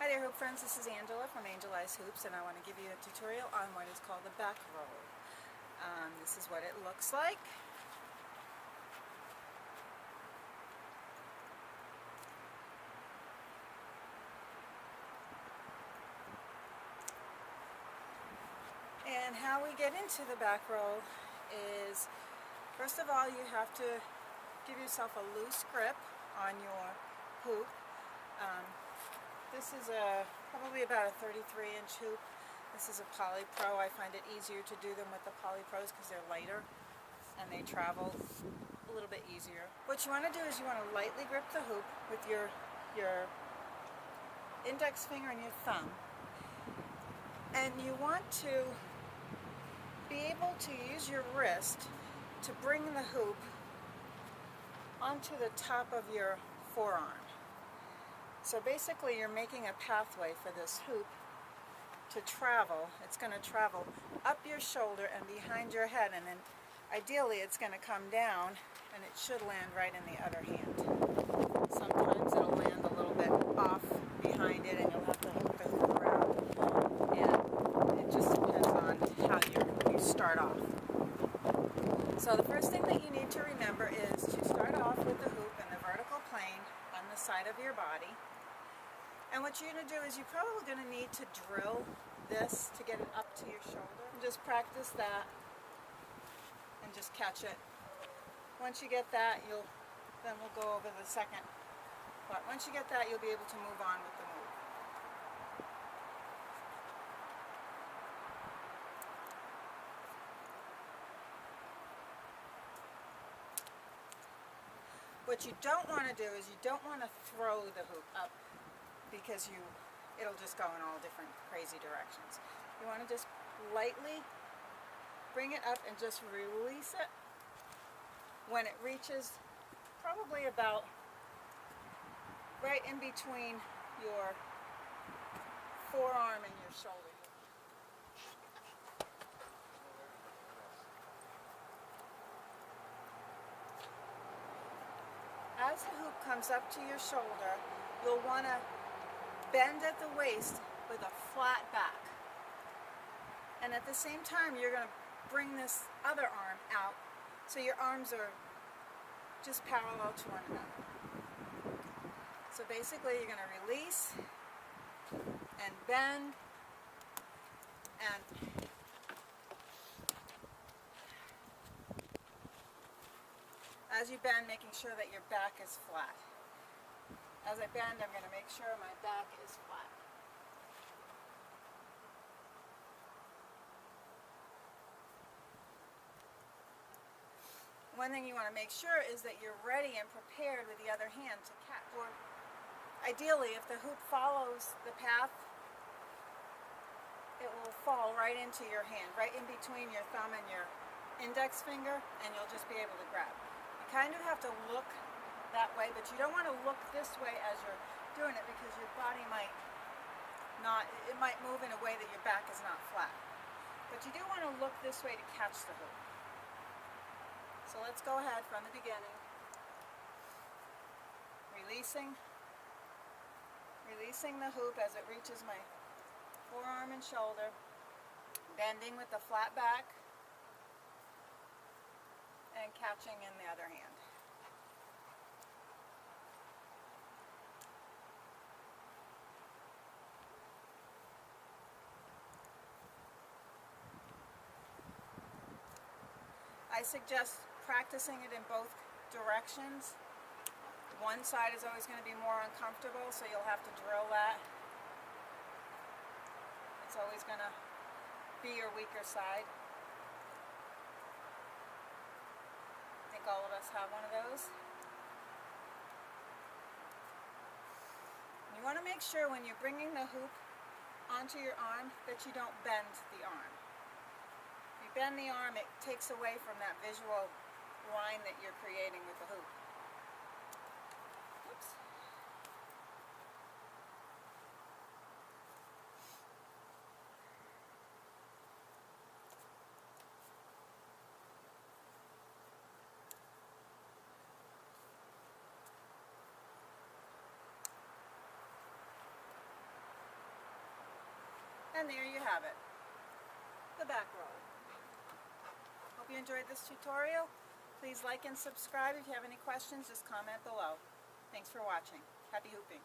Hi there, hoop friends. This is Angela from Angeliis Hoops, and I want to give you a tutorial on what is called the back roll. This is what it looks like. And how we get into the back roll is, first of all, you have to give yourself a loose grip on your hoop. This is probably about a 33-inch hoop. This is a Poly Pro. I find it easier to do them with the Poly Pros because they're lighter and they travel a little bit easier. What you want to do is you want to lightly grip the hoop with your index finger and your thumb. And you want to be able to use your wrist to bring the hoop onto the top of your forearm. So basically you're making a pathway for this hoop to travel. It's going to travel up your shoulder and behind your head, and then ideally it's going to come down and it should land right in the other hand. Sometimes it'll land a little bit off behind it and you'll have to hook the hoop around, and it just depends on how you start off. So the first thing that you need to remember is to start off with the hoop in the vertical plane on the side of your body. And what you're going to do is you're probably going to need to drill this to get it up to your shoulder. And just practice that and just catch it. Once you get that, then we'll go over the second part. Once you get that, you'll be able to move on with the move. What you don't want to do is you don't want to throw the hoop up, because it'll just go in all different crazy directions. You want to just lightly bring it up and just release it when it reaches probably about right in between your forearm and your shoulder. As the hoop comes up to your shoulder, you'll want to bend at the waist with a flat back. And at the same time, you're going to bring this other arm out so your arms are just parallel to one another. So basically, you're going to release and bend and as you bend, making sure that your back is flat. As I bend, I'm going to make sure my back is flat. One thing you want to make sure is that you're ready and prepared with the other hand to catch. Or ideally, if the hoop follows the path, it will fall right into your hand, right in between your thumb and your index finger, and you'll just be able to grab. You kind of have to look that way, but you don't want to look this way as you're doing it, because your body might move in a way that your back is not flat. But you do want to look this way to catch the hoop. So let's go ahead from the beginning. Releasing the hoop as it reaches my forearm and shoulder, bending with the flat back, and catching in the other hand. I suggest practicing it in both directions. One side is always going to be more uncomfortable, so you'll have to drill that. It's always going to be your weaker side. I think all of us have one of those. You want to make sure when you're bringing the hoop onto your arm that you don't bend the arm. If you bend the arm, it takes away from that visual line that you're creating with the hoop. Oops. And there you have it, the back row. Hope you enjoyed this tutorial. Please like and subscribe. If you have any questions, just comment below. Thanks for watching. Happy hooping.